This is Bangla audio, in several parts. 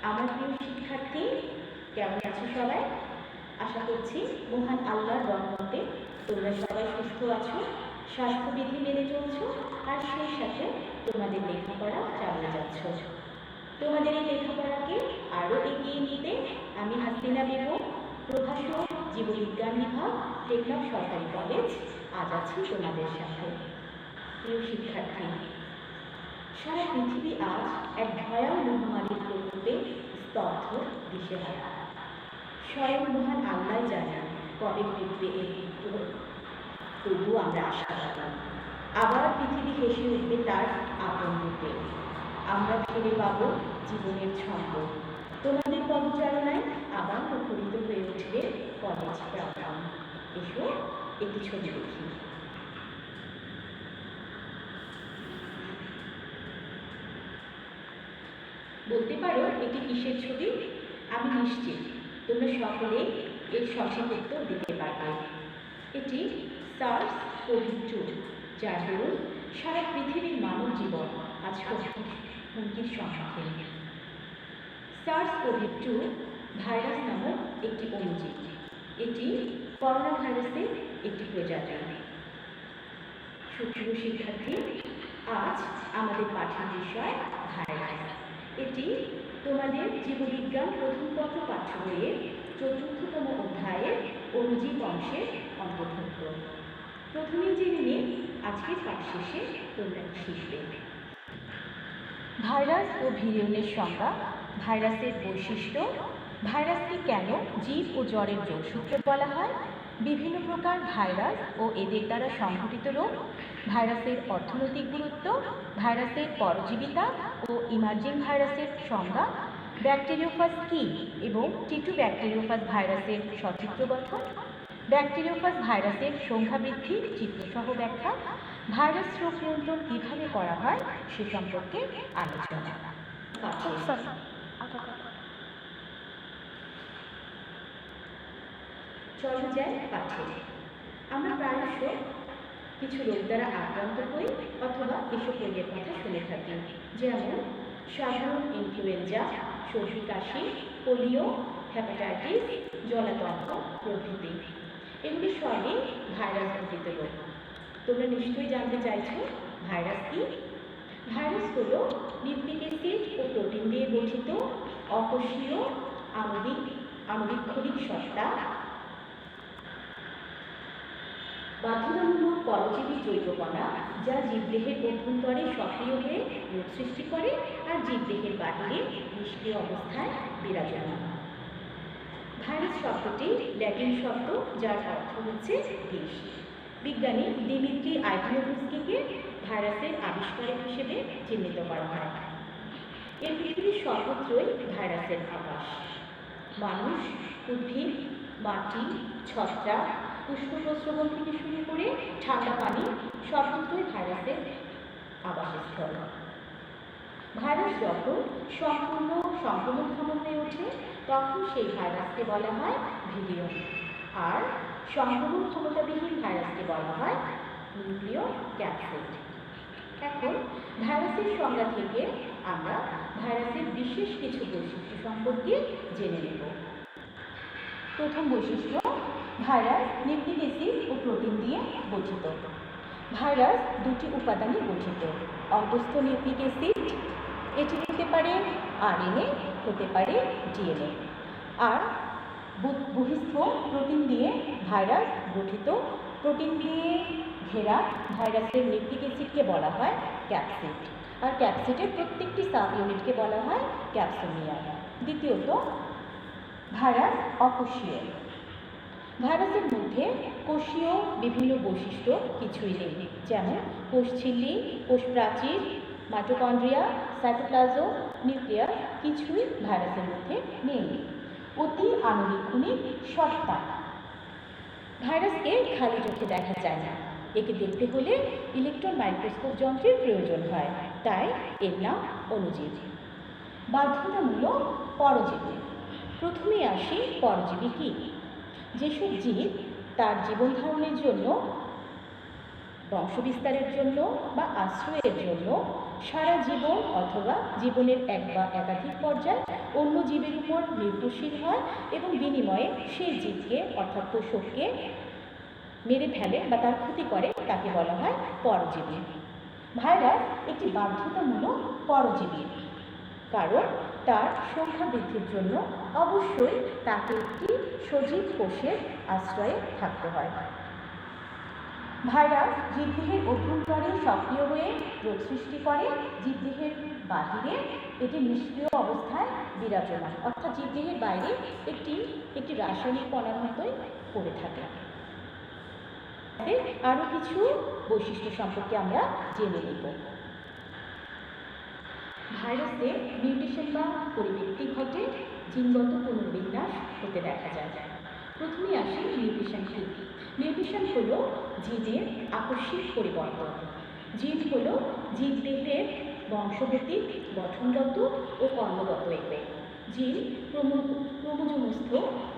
আমার প্রিয় শিক্ষার্থী, কেমন আছো সবাই? আশা করছি মহান আল্লাহর রহমতে তোমরা সবাই সুস্থ আছো, স্বাস্থ্যবিধি মেনে চলছো, আর সেই সাথে তোমাদের লেখাপড়া চালিয়ে যাচ্ছ। তোমাদের এই লেখাপড়াকে আরও এগিয়ে নিতে আমি হাসিনা বেগম, প্রভাষক, জীববিজ্ঞান বিভাগ, টেকনাফ সরকারি কলেজ, আজ আছি তোমাদের সাথে। প্রিয় শিক্ষার্থী, সারা পৃথিবী আজ এক ভয়াল মহামারীর প্রকোপে স্তব্ধ, দিশেহারা। স্বয়ং মহান আল্লাহ জানেন কবে ঘটবে এই বিদ্রোহ। তবু আমরা আশাবাদী, আবার পৃথিবী হেসে উঠবে তার আপন রূপে। আমরা ফিরে পাবো জীবনের ছন্দ। তোমাদের পদচারণায় আবার মুখরিত হয়ে উঠবে কলেজ প্রাঙ্গণ। এসো একটি ছবি দেখি। বলতে পারো এটি কিসের ছবি? আমি নিশ্চিত তোমরা সকলে এর সঠিক উত্তর দিতে পারবে। এটি সার্স কোভিড-2, যার দরুন সারা পৃথিবীর মানব জীবন আজ হুমকির সম্মুখীন। সার্স কোভিড-2 ভাইরাস নামক একটি অণুজীব। এটি করোনা ভাইরাসের একটি প্রজাতি। সুপ্রিয় শিক্ষার্থী, আজ আমাদের পাঠ্য বিষয় ভাইরাস। এটি তোমাদের জীববিজ্ঞান প্রথম পত্র পাঠ্য বইয়ের ৪র্থতম অধ্যায়ের অণুজীব অংশের অন্তর্ভুক্ত। প্রথমেই জেনে নিয়ে আজকের পাঠ শেষে তোমরা শিখবে। ভাইরাস ও ভিরিয়নের সংজ্ঞা, ভাইরাসের বৈশিষ্ট্য, ভাইরাসকে কেন জীব ও জ্বরের যোগসূত্র বলা হয়, বিভিন্ন প্রকার ভাইরাস ও এদের দ্বারা সংঘটিত রোগ, ভাইরাসের অর্থনৈতিক গুরুত্ব, ভাইরাসের পরজীবিতা ও ইমার্জিং ভাইরাসের সংজ্ঞা, ব্যাকটেরিওফাজ কী এবং টিটু ব্যাকটেরিওফাজ ভাইরাসের সচিত্র গঠন, ব্যাকটেরিওফাজ ভাইরাসের সংখ্যা বৃদ্ধি চিত্রসহ ব্যাখ্যা, ভাইরাস রোগ নিয়ন্ত্রণ কীভাবে করা হয় সে সম্পর্কে আলোচনা। চলো যাই পাঠে। আমরা প্রায়শ কিছু রোগ দ্বারা আক্রান্ত হই অথবা এসব রোগের কথা শুনে থাকি, যেমন সাধারণ ইনফ্লুয়েঞ্জা, সর্দি কাশি, পোলিও, হেপাটাইটিস, জলাতঙ্ক প্রভৃতি। এগুলি সবই ভাইরাস ঘটিত রোগ। তোমরা নিশ্চয়ই জানতে চাইছো ভাইরাস কি? ভাইরাস হল নিউক্লিক অ্যাসিড ও প্রোটিন দিয়ে গঠিত অকোষীয় আণুবীক্ষণিক সত্তা, বাধ্যতামূলক পরজীবী জৈবকণা, যা জীবদেহের অভ্যন্তরে সক্রিয় হয়ে রোগ সৃষ্টি করে আর জীবদেহের বাহিরে নিষ্ক্রিয় অবস্থায় বিরাজমান। ভাইরাস শব্দটি ল্যাটিন শব্দ, যার অর্থ হচ্ছে বিষ। বিজ্ঞানী দিমিত্রি আইভানোভস্কিকে ভাইরাসের আবিষ্কারক হিসেবে চিহ্নিত করা হয়। এই পৃথিবীর সর্বত্রই ভাইরাসের আবাস। মানুষ, উদ্ভিদ, মাটি, ছত্রাক, পুষ্প প্রস্রবণ থেকে শুরু করে ঠান্ডা পানি সর্বত্রই ভাইরাসের আবাসস্থল। ভাইরাস যখন সম্পূর্ণ সংক্রমণক্ষম হয়ে ওঠে তখন সেই ভাইরাসকে বলা হয় ভিরিয়ন, আর সংক্রমণ ক্ষমতাবিহীন ভাইরাসকে বলা হয় নিউক্লিয় ক্যাপসিড। এখন ভাইরাসের সংজ্ঞা থেকে আমরা ভাইরাসের বিশেষ কিছু বৈশিষ্ট্য সম্পর্কে জেনে নেব। প্রথম বৈশিষ্ট্য, ভাইরাস নিউক্লিক অ্যাসিড ও প্রোটিন দিয়ে গঠিত। ভাইরাস দুটি উপাদানে গঠিত, অন্তঃস্থ নিউক্লিক অ্যাসিড, এটি হতে পারে আরএনএ, হতে পারে ডিএনএ, আর বহিঃস্থ প্রোটিন দিয়ে ভাইরাস গঠিত। প্রোটিন দিয়ে ঘেরা ভাইরাসের নিউক্লিক অ্যাসিডকে বলা হয় ক্যাপসিড, আর ক্যাপসিডের প্রত্যেকটি সাব ইউনিটকে বলা হয় ক্যাপসোমিয়ার। দ্বিতীয়ত, ভাইরাস অকোষীয়। ভাইরাসের মধ্যে কোষীয় বিভিন্ন বৈশিষ্ট্য কিছুই নেই, যেমন কোষঝিল্লি, কোষপ্রাচীর, মাইটোকন্ড্রিয়া, সাইটোপ্লাজম, নিউক্লিয়াস কিছুই ভাইরাসের মধ্যে নেই। অতি আণুবীক্ষণিক সত্তা। ভাইরাসকে খালি চোখে দেখা যায় না, একে দেখতে হলে ইলেকট্রন মাইক্রোস্কোপ যন্ত্রের প্রয়োজন হয়, তাই এর নাম অণুজীব। বাধ্যতামূলক পরজীবী। প্রথমেই আসি পরজীবী কী। যেসব জীব তার জীবন ধারণের জন্য বংশবিস্তারের জন্য বা আশ্রয়ের জন্য সারা জীবন অথবা জীবনের এক বা একাধিক পর্যায়ে অন্য জীবের উপর নির্ভরশীল হয় এবং বিনিময়ে সেই জীবকে অর্থাৎ পোষককে মেরে ফেলে বা তার ক্ষতি করে, তাকে বলা হয় পরজীবী। ভাইরাস একটি বাধ্যতামূলক পরজীবী, কারণ তার সংখ্যা বৃদ্ধির জন্য অবশ্যই তাকে একটি সজীব কোষের আশ্রয়ে থাকতে হয়। ভাইরাস জীবদেহের অভ্যন্তরে সক্রিয় হয়ে রোগ সৃষ্টি করে, জীবদেহের বাহিরে এটি নিষ্ক্রিয় অবস্থায় বিরাজমান, অর্থাৎ জীবদেহের বাইরে একটি রাসায়নিক কণার মতোই পড়ে থাকে। আরও কিছু বৈশিষ্ট্য সম্পর্কে আমরা জেনে নেব। ভাইরাসে মিউটেশন বা পরিবর্তন ঘটে, জিনগত পুনর্বিন্যাস হতে দেখা যায়। প্রথমে আসি মিউটেশন কি। মিউটেশন হলো জিনের আকস্মিক পরিবর্তন। জিন হলো জীবদেহের বংশগতিক, গঠনগত ও কর্মগত একক। জিন ক্রোমোজোমস্থ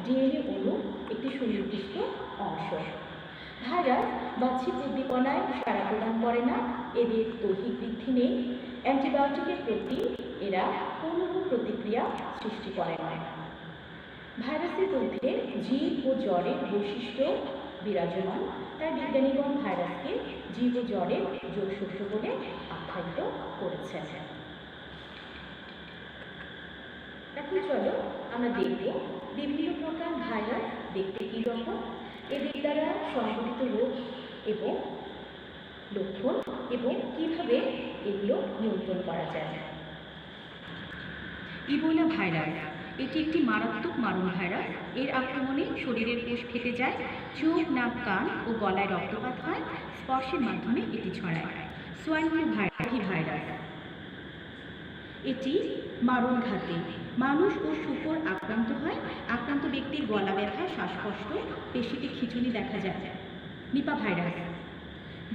ডিএনএ অণু একটি সুনির্দিষ্ট অংশ। ভাইরাস বাহ্যিক উদ্দীপনায় সাড়া প্রদান করে না, এদের দৈহিক বৃদ্ধি নেই, অ্যান্টিবায়োটিকের প্রতি এরা কোনো প্রতিক্রিয়া সৃষ্টি করে না। ভাইরাসের মধ্যে জীব ও জ্বরের বৈশিষ্ট্য বিরাজমান, তাই বিজ্ঞানীগণ ভাইরাসকে জীব ও জ্বরের যোগসূত্র বলে আখ্যায়িত করেছেন। এখন চলো আমরা দেখব বিভিন্ন প্রকার ভাইরাস দেখতে কী রকম, এদের দ্বারা সংঘটিত রোগ এবং লক্ষণ এবং কিভাবে এগুলো নিয়ন্ত্রণ করা যায়। ইবোলা ভাইরাস এটি একটি মারাত্মক মারণ ভাইরাস। এর আক্রমণে শরীরের কোষ ফেটে যায়, চোখ, নাক, কান ও গলায় রক্তপাত হয়, স্পর্শের মাধ্যমে এটি ছড়ায়। সোয়াইন ফ্লু ভাইরাস এটি মারণঘাতী। মানুষ ও শূকর আক্রান্ত হয়। আক্রান্ত ব্যক্তির গলা ব্যথা, শ্বাসকষ্ট, পেশিতে খিঁচুনি দেখা যায়। নিপা ভাইরাস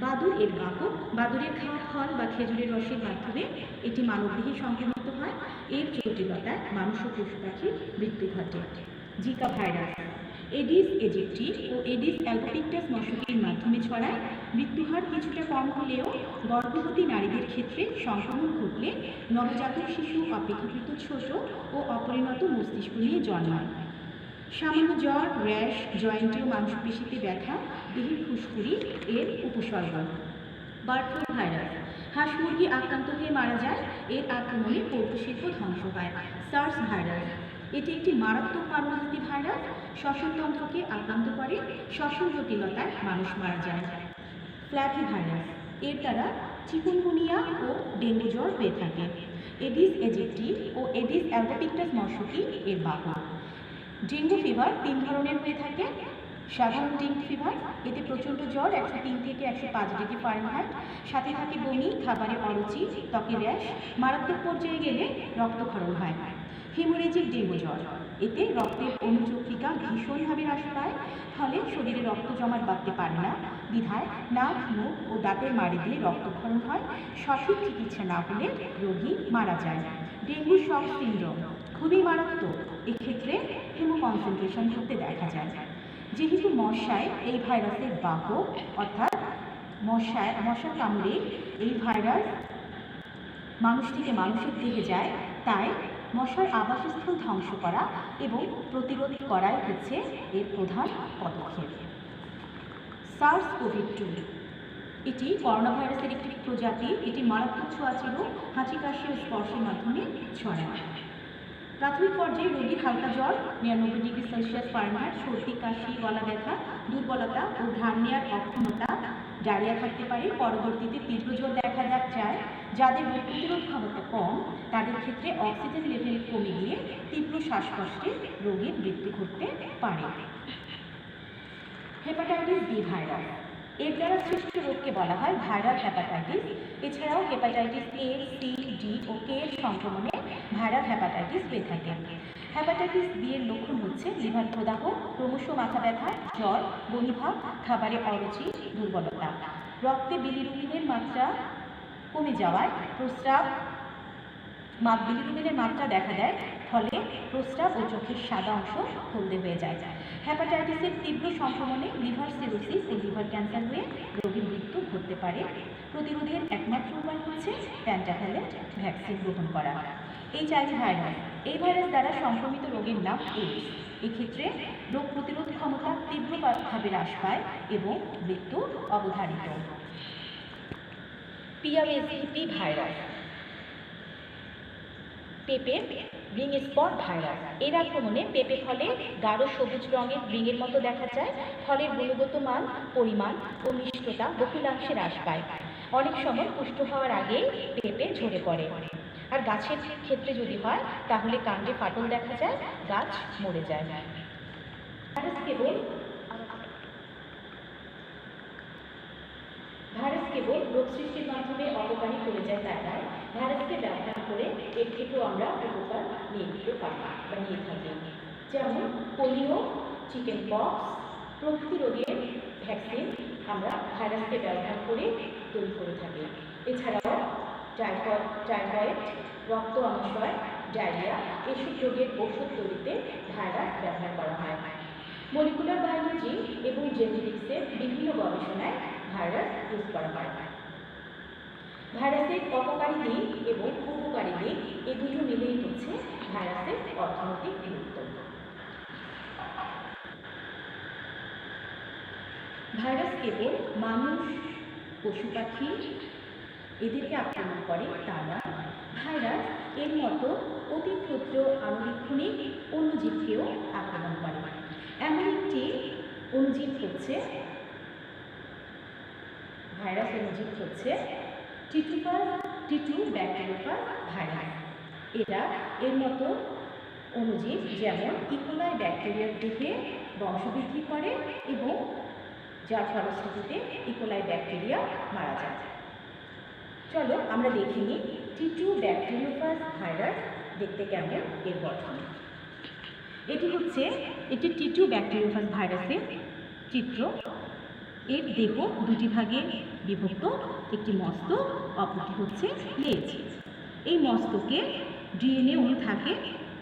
বাদুড় এর বাহক। বাদুড়ের খাওয়া ফল বা খেজুরের রসের মাধ্যমে এটি মানবদেহে সংক্রমিত হয়। এর জটিলতায় মানুষ ও পশু পাখির মৃত্যু ঘটে। জিকা ভাইরাস এডিস এজিপ্টি ও এডিস অ্যালবোপিক্টাস মশকের মাধ্যমে ছড়ায়। মৃত্যুহার কিছুটা কম হলেও গর্ভবতী নারীদের ক্ষেত্রে সংক্রমণ ঘটলে নবজাতক শিশু অপেক্ষাকৃত ছোট ও অপরিণত মস্তিষ্ক নিয়ে জন্মায়। সামান্য জ্বর, র্যাশ, জয়েন্টে ও মাংসপেশিতে ব্যথা, দেহের ফুসকুড়ি এর উপসর্গ। বার্ড ফ্লু ভাইরাস হাঁস মুরগি আক্রান্ত হয়ে মারা যায়। এর আক্রমণে পল্প শিল্প ধ্বংস হয়। সার্স ভাইরাস এটি একটি মারাত্মক মারণঘাতী ভাইরাস, শ্বসনতন্ত্রকে আক্রান্ত করে, শ্বসন জটিলতায় মানুষ মারা যায়। ফ্ল্যাভি ভাইরাস এর দ্বারা চিকুনগুনিয়া ও ডেঙ্গু জ্বর হয়ে থাকে। এডিস এজিপ্টি ও এডিস অ্যালবোপিক্টাস মশকি এর বাহক। ডেঙ্গু ফিভার 3 ধরনের হয়ে থাকে। সাধারণ ডেঙ্গু ফিভার, এতে প্রচণ্ড জ্বর 103 থেকে 105 ডিগ্রি ফারেনহাইট, সাথে থাকে বমি, খাবারে অরুচি, ত্বকে র্যাশ, মারাত্মক পর্যায়ে গেলে রক্তক্ষরণ হয়। হিমোরেজিক ডেঙ্গু জ্বর, এতে রক্তের অনুচক্রিকা ভীষণভাবে হ্রাস পায়, ফলে শরীরে রক্ত জমাট বাঁধতে পারে না, বিধায় নাক, মুখ ও দাঁতের মাড়ি দিয়ে রক্তক্ষরণ হয়। সঠিক চিকিৎসা না হলে রোগী মারা যায়। ডেঙ্গু শক সিন্ড্রোম খুবই মারাত্মক, এক্ষেত্রে হিমোকনসেন্ট্রেশন হতে দেখা যায়। যেহেতু মশায় এই ভাইরাসের বাহক, অর্থাৎ মশার কামড়ে এই ভাইরাস মানুষ থেকে মানুষের দেহে যায়, তাই মশার আবাসস্থল ধ্বংস করা এবং প্রতিরোধ করাই হচ্ছে এর প্রধান পদক্ষেপ। SARS-CoV-2 এটি করোনা ভাইরাসের একটি প্রজাতি। এটি মারাত্মক ছোঁয়াচে রোগ, হাঁচি, কাশি ও স্পর্শের মাধ্যমে ছড়ায়। প্রাথমিক পর্যায়ে রোগীর হালকা জ্বর, 99 ডিগ্রি সেলসিয়াস ফারেনহাইট, সর্দি, কাশি, গলা ব্যথা, দুর্বলতা ও ঘ্রাণ নেওয়ার অক্ষমতা, ডায়রিয়া থাকতে পারে। পরবর্তীতে তীব্র জ্বর দেখা যায়। যাদের রোগ প্রতিরোধ ক্ষমতা কম, তাদের ক্ষেত্রে অক্সিজেন লেভেল কমে গিয়ে তীব্র শ্বাসকষ্টে রোগীর মৃত্যু ঘটতে পারে। হেপাটাইটিস বি ভাইরাস, এর দ্বারা সৃষ্ট রোগকে বলা হয় ভাইরাল হেপাটাইটিস। এছাড়াও হেপাটাইটিস এ, সি, ডি ও কে এর সংক্রমণে ভাইরাল হেপাটাইটিস হয়ে থাকে। হেপাটাইটিস বি এর লক্ষণ হচ্ছে লিভার প্রদাহ, ক্রমশ মাথা ব্যথা, জ্বর, বমিভাব, খাবারে অরুচি, দুর্বলতা। রক্তে বিলিরুবিনের মাত্রা কমে যাওয়ায় প্রস্রাব বিলিরুবিনের মাত্রা দেখা দেয়, ফলে প্রস্রাব ও চোখের সাদা অংশ হলদে হয়ে যায়। হ্যাপাটাইটিসের তীব্র সংক্রমণে লিভার সিরোসিস ও লিভার ক্যান্সার হয়ে রোগীর মৃত্যু ঘটতে পারে। প্রতিরোধের একমাত্র উপায় হচ্ছে পেন্টাভ্যালেন্ট ভ্যাকসিন গ্রহণ করা। HIV ভাইরাস, এই ভাইরাস দ্বারা সংক্রমিত রোগের নাম এইডস। এক্ষেত্রে রোগ প্রতিরোধ ক্ষমতা তীব্রভাবে হ্রাস পায় এবং মৃত্যু অবধারিত। PRSV ভাইরাস, পেঁপে রিং স্পট ভাইরাস। এর আক্রমণে পেঁপে ফলে গাঢ় সবুজ রঙের রিংয়ের মতো দেখা যায়। ফলের গুণগত মান, পরিমাণ ও মিষ্টতা বহুলাংশে হ্রাস পায়। অনেক সময় পুষ্ট হওয়ার আগেই পেঁপে ঝরে পড়ে। আর গাছের ক্ষেত্রে যদি হয় তাহলে কাণ্ডে ফাটল দেখা যায়, গাছ মরে যায়। ভাইরাস কেবল রোগ সৃষ্টির মাধ্যমে অপকারী করে যায় তাই নয়, ভাইরাসকে ব্যবহার করে এর থেকেও আমরা উপকার নিয়ে নিতে পারি বা নিয়ে থাকি। যেমন পোলিও, চিকেন পক্স প্রভৃতি রোগের ভ্যাকসিন আমরা ভাইরাসকে ব্যবহার করে তৈরি করে থাকি। এছাড়াও টাইফয়েড, রক্ত আমাশয়, ডায়রিয়া এসব রোগের ওষুধ তৈরিতে ভাইরাস ব্যবহার করা হয়। মলিকুলার বায়োলজি এবং জেনেটিক্সের বিভিন্ন গবেষণায় ভাইরাস ইউজ করা হয়। ভাইরাসের অপকারী দিক এবং উপকারী দিক এই দুটো মিলেই হচ্ছে ভাইরাসের অর্থনৈতিক গুরুত্ব। ভাইরাস কেবল মানুষ, পশু পাখি এদেরকে আক্রমণ করে তা নয়, ভাইরাস এর মতো অতি ক্ষুদ্র আণুবীক্ষণিক অণুজীবকেও আক্রমণ করে। এমন একটি অণুজীব হচ্ছে ভাইরাস অণুজীব হচ্ছে টিটু ব্যাকটেরিওফাজ ভাইরাস। এরা এর মতো অণুজীব যেমন ইকোলাই ব্যাকটেরিয়ার দেহে বংশবৃদ্ধি করে এবং যার ফলশ্রুতিতে ইকোলাই ব্যাকটেরিয়া মারা যায়। চলো আমরা দেখে নিই টিটু ব্যাকটেরিওফাজ ভাইরাস দেখতে কেমন, এর গঠন। এটি হচ্ছে একটি টিটু ব্যাকটেরিওফাজ ভাইরাসের চিত্র। এর দেহ দুটি ভাগে বিভক্ত, একটি মস্তক, অপরটি হচ্ছে লেজ। এই মস্তকে ডিএনএ অণু থাকে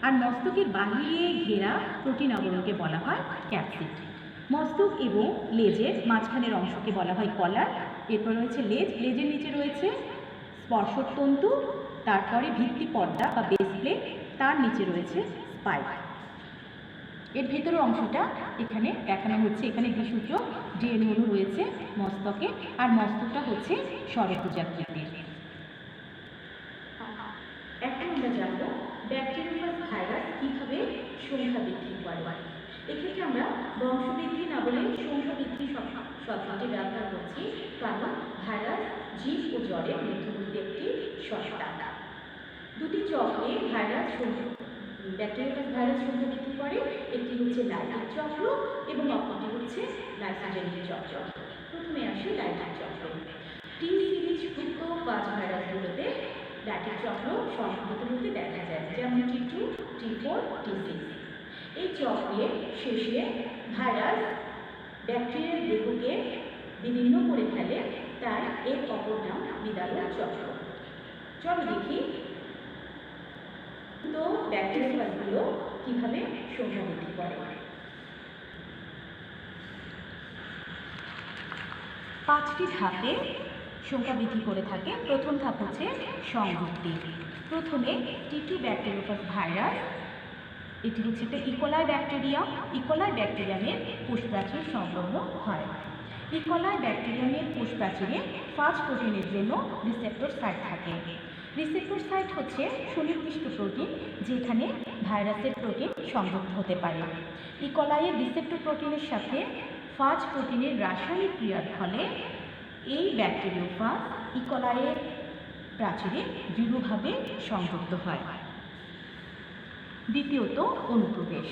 আর মস্তকের বাহিরে ঘেরা প্রোটিন আবরণকে বলা হয় ক্যাপসিড। মস্তক এবং লেজের মাঝখানের অংশকে বলা হয় কলার। এরপর রয়েছে লেজ, লেজের নিচে রয়েছে স্পর্শতন্তু, তারপরে ভিত্তি পর্দা বা বেস প্লেট, তার নিচে রয়েছে স্পাইক। এর ভেতরের অংশটা এখানে দেখানো হচ্ছে। এখানে দ্বিসূত্রক ডিএনএ অণু রয়েছে মস্তকে, আর মস্তকটা হচ্ছে ষড়ভুজাকৃতির। এখন আমরা জানবো ব্যাকটেরিওফাজ ভাইরাস কিভাবে সংখ্যা বৃদ্ধি করে। এক্ষেত্রে আমরা বংশবৃদ্ধি না বলে সংখ্যা বৃদ্ধি শব্দটি ব্যবহার করছি, কারণ ভাইরাস জীব ও জ্বরের মধ্যবর্তী একটি সত্তা। দুটি চক্রে ব্যাকটেরিওফাজ ভাইরাস সংখ্যা বৃদ্ধি করে। একটি হচ্ছে লাইটিক চক্র এবং অপরটি হচ্ছে লাইসোজেনিক চক্র। প্রথমে আসি লাইটিক চক্র। টি সিরিজ যুক্ত ফাজ ভাইরাসগুলোতে লাইটিক চক্র সংঘটিত হতে দেখা যায়, যেমন T2, T4, T6। এই চক্রের শেষে ভাইরাস ব্যাকটেরিয়ার দেহকে বিদীর্ণ করে ফেলে, তাই এর অপর নাম বিদারক চক্র। চলো দেখি তো ব্যাকটেরিয়াগুলো কিভাবে সংখ্যা বৃদ্ধি করে। 5টি ধাপে সংখ্যা বৃদ্ধি করে থাকে। প্রথম ধাপ হচ্ছে সংযুক্তি। প্রথমে টিটু ব্যাকটেরিওফাজ ভাইরাস, এটি হচ্ছে একটা ইকোলাই ব্যাকটেরিয়া। ইকোলাই ব্যাকটেরিয়ামের কোষপ্রাচীর সংলগ্ন হয়। ইকোলাই ব্যাকটেরিয়ামের কোষপ্রাচীরে ফাজ প্রোটিনের জন্য রিসেপ্টর সাইট থাকে। রিসেপ্টর সাইট হচ্ছে সুনির্দিষ্ট প্রোটিন যেখানে ভাইরাসের প্রোটিন সংযুক্ত হতে পারে। ইকোলাইয়ের রিসেপ্টর প্রোটিনের সাথে ফাজ প্রোটিনের রাসায়নিক ক্রিয়ার ফলে এই ব্যাকটেরিওফাজ ইকোলাইয়ের প্রাচীরে দৃঢ়ভাবে সংযুক্ত হয়। দ্বিতীয়ত অনুপ্রবেশ।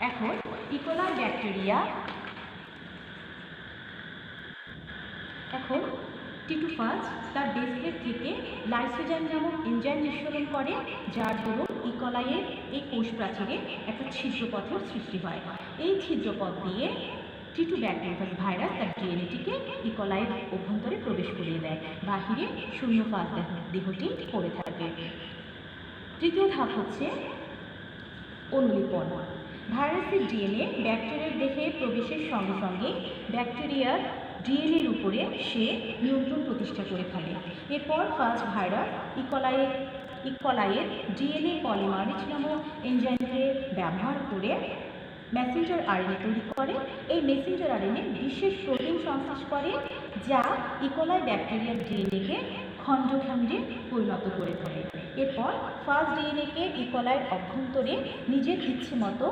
এখন ইকোলাই ব্যাকটেরিয়া টিটুফাজ তার বেসপ্লেট থেকে লাইসোজাইম নামক এনজাইম নিঃসরণ করে, যার দরুন ইকোলাইয়ের এই কোষ প্রাচীরে একটা ছিদ্রপথের সৃষ্টি হয়। এই ছিদ্রপথ দিয়ে টিটু ব্যাকটেরিওফাজ ভাইরাস তার ডিএনএটিকে ইকোলাইয়ের অভ্যন্তরে প্রবেশ করিয়ে দেয়। বাহিরে শূন্য ফাজ দেহটি পড়ে থাকে। থাকে। তৃতীয় ধাপ হচ্ছে অনুলিপন। ভাইরাসের ডিএনএ ব্যাকটেরিয়ার দেহে প্রবেশের সঙ্গে সঙ্গে ব্যাকটেরিয়ার ডিএনএর উপরে সে নিয়ন্ত্রণ প্রতিষ্ঠা করে ফেলে। এরপর ফার্স্ট ভাইরাস ইকলাইয়ের ডিএনএ পলিমারেজ নামক এনজাইমকে ব্যবহার করে মেসেঞ্জার আরএনএ তৈরি করে। এই মেসেঞ্জার আরএনএ বিশেষ প্রোটিন সংশ্লেষ করে যা ইকোলাই ব্যাকটেরিয়ার ডিএনএকে খণ্ডে খণ্ডে পরিণত করে ফেলে। এরপর ফার্স্ট ডিএনএকে ইকোলাইয়ের অভ্যন্তরে নিজের ইচ্ছে মতো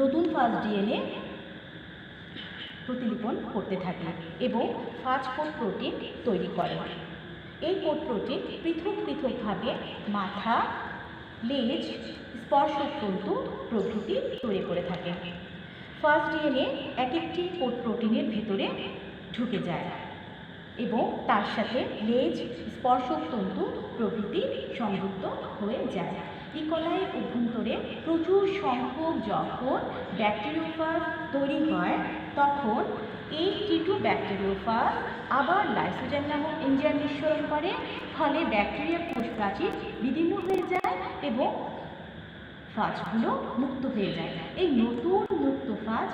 নতুন ফার্স্ট ডিএনএ প্রতিলিপন করতে থাকে এবং ফার্স্ট কোড প্রোটিন তৈরি করে। এই কোড প্রোটিন পৃথক পৃথকভাবে মাথা, লেজ, স্পর্শতন্তু প্রভৃতি তৈরি করে থাকে। ফার্স্ট ডিএনএ এক একটি কোড প্রোটিনের ভেতরে ঢুকে যায় এবং তার সাথে লেজ, স্পর্শতন্তু প্রভৃতি সংযুক্ত হয়ে যায়। ইকোলাইয়ের অভ্যন্তরে প্রচুর সংখ্যক যখন ব্যাকটেরিওফাজ তৈরি হয় তখন এই টি2 ব্যাকটেরিওফাজ আবার লাইসোজাইম নামক এনজাইম নিঃসরণ করে, ফলে ব্যাকটেরিয়ার কোষ প্রাচীর বিদীর্ণ হয়ে যায় এবং ফাজগুলো মুক্ত হয়ে যায়। এই নতুন মুক্ত ফাজ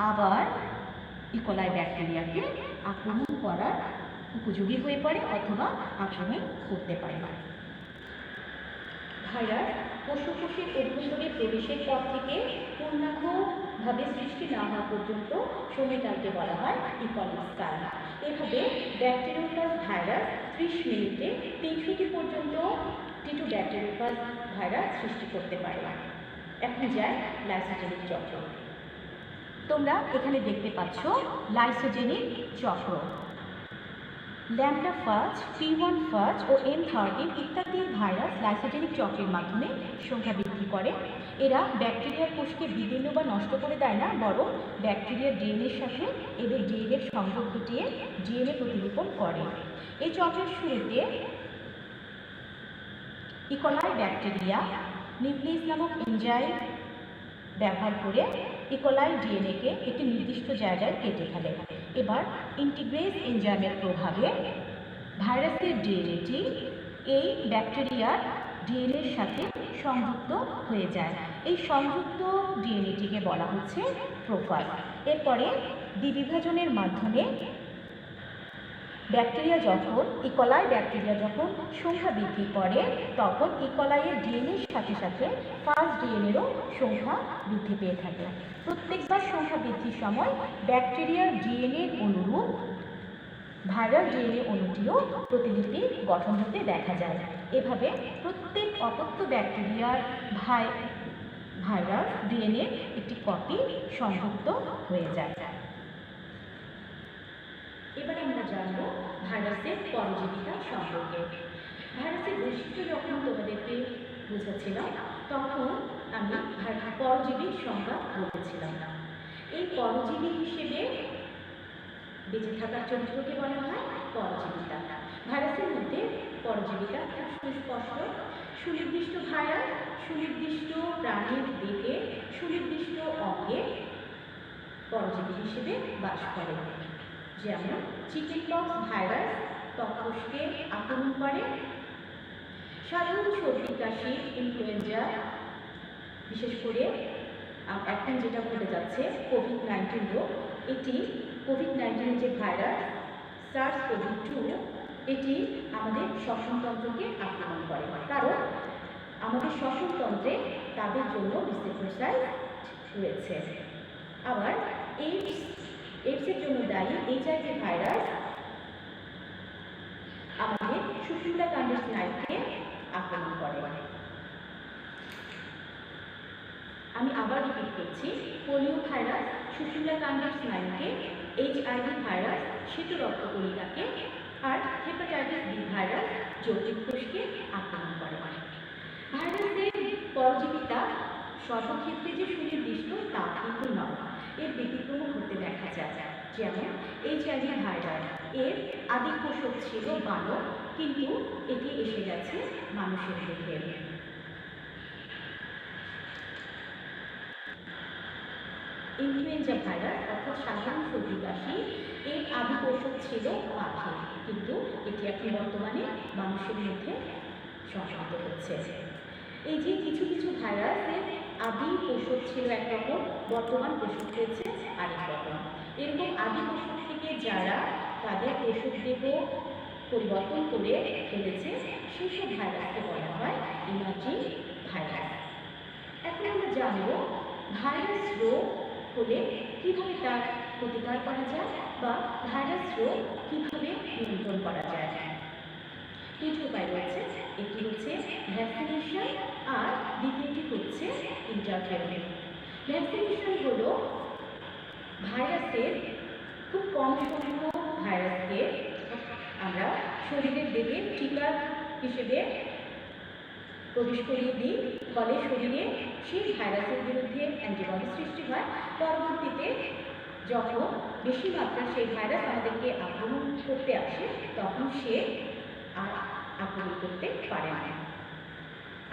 আবার ইকোলাই ব্যাকটেরিয়াকে আক্রমণ করার উপযোগী হয়ে পড়ে অথবা আক্রমণ করতে পারে। ভাইরাস পশু কোষের অভ্যন্তরে প্রবেশের পর থেকে পূর্ণাঙ্গভাবে সৃষ্টি না হওয়া পর্যন্ত সময়কালকে বলা হয় ইকোলিস কাল। এভাবে ব্যাকটেরিওফাজ ভাইরাস 30 মিনিটে 300টি পর্যন্ত টি2 ব্যাকটেরিওফাজ ভাইরাস সৃষ্টি করতে পারে। এখন যায় লাইসোজেনিক চক্র। তোমরা এখানে দেখতে পাচ্ছ লাইসোজেনিক চক্র। ল্যাম্ডা ফাজ, P1 ফাজ ও M13 ইত্যাদি ভাইরাস লাইসোজেনিক চক্রের মাধ্যমে সংখ্যা বৃদ্ধি করে। এরা ব্যাকটেরিয়ার কোষকে বিদীর্ণ বা নষ্ট করে দেয় না, বরং ব্যাকটেরিয়ার ডিএনএর সাথে এদের ডিএনএর সংযোগ ঘটিয়ে ডিএনএ প্রতিলিপন করে। এই চক্রের শুরুতে ইকোলাই ব্যাকটেরিয়া নিউক্লিয়াস নামক এনজাইম ব্যবহার করে ইকোলাই ডিএনএকে একটি নির্দিষ্ট জায়গায় কেটে ফেলে। এবার ইন্টিগ্রেজ এনজাইমের প্রভাবে ভাইরাসের ডিএনএটি এই ব্যাকটেরিয়ার ডিএনএর সাথে সংযুক্ত হয়ে যায়। এই সংযুক্ত ডিএনএটিকে বলা হচ্ছে প্রোফাজ। এরপরে দ্বিবিভাজনের মাধ্যমে ইকোলাই ব্যাকটেরিয়া যখন সংখ্যা বৃদ্ধি করে তখন ইকোলাইয়ের ডিএনএর সাথে সাথে ফার্স্ট ডিএনএরও সংখ্যা বৃদ্ধি পেয়ে থাকে। প্রত্যেকবার সংখ্যা বৃদ্ধির সময় ব্যাকটেরিয়ার ডিএনএর অনুরূপ ভাইরাল ডিএনএ অণুটিও প্রতিলিপি গঠন হতে দেখা যায়। এভাবে প্রত্যেক অপত্য ব্যাকটেরিয়ার ভাইরাস ডিএনএ একটি কপি সংযুক্ত হয়ে যায়। এবারে আমরা জানব ভাইরাসের পরজীবিতা সম্পর্কে। ভাইরাসের বৈশিষ্ট্য যখন তোমাদেরকে বুঝাচ্ছিলাম তখন আমি পরজীবীর সংজ্ঞা বলেছিলাম। এই পরজীবী হিসেবে বেঁচে থাকার চরিত্রকে বলা হয় পরজীবিতা। ভাইরাসের মধ্যে পরজীবিতা খুব সুস্পষ্ট। সুনির্দিষ্ট ভাইরাস সুনির্দিষ্ট প্রাণীর দেহে সুনির্দিষ্ট অঙ্গে পরজীবী হিসেবে বাস করে। যেমন চিকেনপক্স ভাইরাস ত্বককোষকে আক্রমণ করে। সাধারণ সর্দি কাশি, ইনফ্লুয়েঞ্জা, বিশেষ করে এখন যেটা ঘটে যাচ্ছে কোভিড-19 রোগ, এটি কোভিড-19 যে ভাইরাস SARS-CoV-2 এটি আমাদের শ্বসনতন্ত্রকে আক্রমণ করে, কারণ আমাদের শ্বসনতন্ত্রে তাদের জন্য রিসেপ্টর রয়েছে। আবার এইডসের জন্য দায়ী HIV ভাইরাস আমাদের সুষুম্না কাণ্ডের স্নায়ুকে আক্রমণ করে। আমি আবার রিপিট করছি, পোলিও ভাইরাস সুষুম্না কাণ্ডের স্নায়ুকে, HIV ভাইরাস শ্বেত রক্তকণিকাকে, আর হেপাটাইটিস বি ভাইরাস যকৃৎ কোষকে আক্রমণ করে। ভাইরাসের পরজীবিতা সর্বক্ষেত্রে যে সুনির্দিষ্ট তা কিন্তু নয়, এর ব্যতিক্রম ঘটতে দেখা যায়। যেমন HIV ভাইরাস, এর আদি পোষক ছিল বানর, কিন্তু এটি এসে গেছে মানুষের দেহে। ইনফ্লুয়েঞ্জা ভাইরাস অর্থাৎ সাধারণ সর্দি কাশি, এর আদি পোষক ছিল পাখি, কিন্তু এটি এখন বর্তমানে মানুষের মধ্যে সংক্রমিত হচ্ছে। এই যে কিছু কিছু ভাইরাসের আদি পোষক ছিল একরকম, বর্তমান পোষক হয়েছে আরেক রকম। এরকম আদি পোষক থেকে যারা তাদের পোষক দেহ পরিবর্তন করে ফেলেছে সেই সব ভাইরাসকে বলা হয় ইমার্জিং ভাইরাস। এখন আমরা জানব ভাইরাস রোগ হলে কীভাবে তার প্রতিকার করা যায় বা ভাইরাস রোগ কীভাবে নিয়ন্ত্রণ করা যায়। দুটি উপায় রয়েছে, একটি হচ্ছে ভ্যাকসিনেশন আর দ্বিতীয়টি হচ্ছে ইন্টারফেরন। ভ্যাকসিনেশন হলো ভাইরাসের খুব কম সংখ্যক ভাইরাসকে আমরা শরীরের দেহে টিকা হিসেবে প্রবেশ করিয়ে দিই, ফলে শরীরে সেই ভাইরাসের বিরুদ্ধে অ্যান্টিবডি সৃষ্টি হয়। পরবর্তীতে যখন বেশি মাত্রায় সেই ভাইরাস আমাদেরকে আক্রমণ করতে আসে তখন সে আর আক্রমণ করতে পারে না।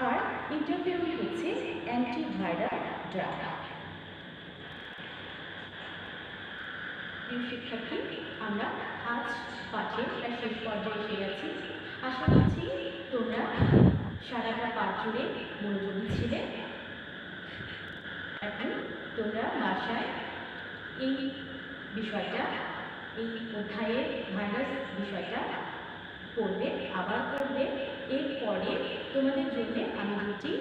আর ইন্টারফেরন হচ্ছে অ্যান্টিভাইরাল ড্রাগ। প্রিয় শিক্ষার্থী, আমরা আজ পাঠের প্রায় শেষ পর্যায়ে এসে গেছি। আশা করছি তোমরা সারাটা পাঠ জুড়ে মনোযোগী ছিলে। এখন তোমরা বাসায় এই বিষয়টা, এই অধ্যায়ের ভাইরাস বিষয়টা পড়বে, আবার পড়বে। এরপরে তোমাদের জন্য আমি দুটি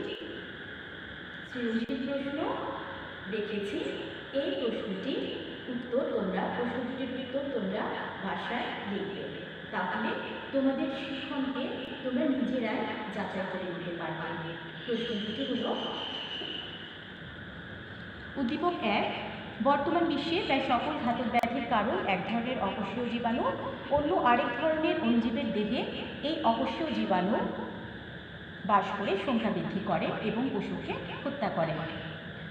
সৃজনশীল প্রশ্ন রেখেছি। এই প্রশ্নটির উত্তর তোমরা বাসায় লিখবে, তাহলে তোমাদের শিক্ষণকে তোমরা নিজেরাই যাচাই করে নিতে পারবে। প্রশ্ন দুটি হল: উদ্দীপক 1, বর্তমান বিশ্বে প্রায় সকল ঘাতক ব্যাধির কারণ এক ধরনের অকোষীয় জীবাণু, অন্য আরেক ধরনের অণুজীবের দেহে এই অকোষীয় জীবাণু বাস করে সংখ্যা বৃদ্ধি করে এবং পশুকে হত্যা করে।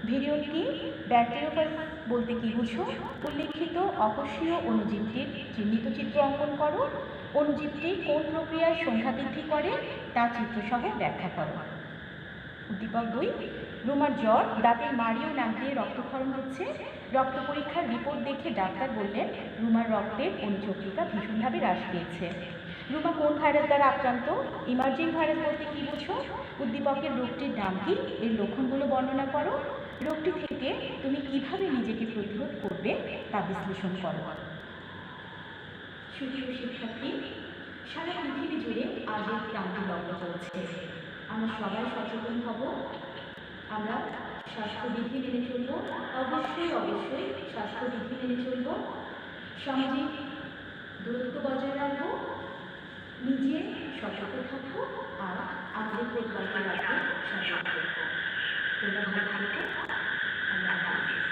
ভেরিয়ন্ট কি? ব্যাকটেরিওফাজ বলতে কি বুঝো? উল্লেখিত অকোষীয় অণুজীবটির চিহ্নিত চিত্র অঙ্কন করো। অণুজীবটি কোন প্রক্রিয়ায় সংখ্যা বৃদ্ধি করে তা চিত্রসহ ব্যাখ্যা করো। উদ্দীপক 2, রুমার জ্বর, দাঁতের মাড়ি ও নাক দিয়ে রক্তক্ষরণ হচ্ছে। রক্ত পরীক্ষার রিপোর্ট দেখে ডাক্তার বললেন রুমার রক্তের অণুচক্রিকা ভীষণভাবে হ্রাস পেয়েছে। রুমা কোন ভাইরাস দ্বারা আক্রান্ত? ইমার্জিং ভাইরাস বলতে কি বুঝো? উদ্দীপকের রোগটির নাম কি? এর লক্ষণগুলো বর্ণনা করো। রোগটি থেকে তুমি কিভাবে নিজেকে প্রতিরোধ করবে তা বিশ্লেষণ করো। সুপ্রিয় শিক্ষার্থী, সারা পৃথিবী জুড়ে আজ এই ক্রান্তি লগ্ন চলছে। আমরা সবাই সচেতন হব, আমরা স্বাস্থ্যবিধি মেনে চলব, অবশ্যই স্বাস্থ্যবিধি মেনে চলব, সামাজিক দূরত্ব বজায় রাখবো, নিজে সতর্ক থাকবো আর আমাদের পরিবারকে রাখবো সতর্ক। তোমরা ভালো থাকো। আল্লাহ হাফেজ।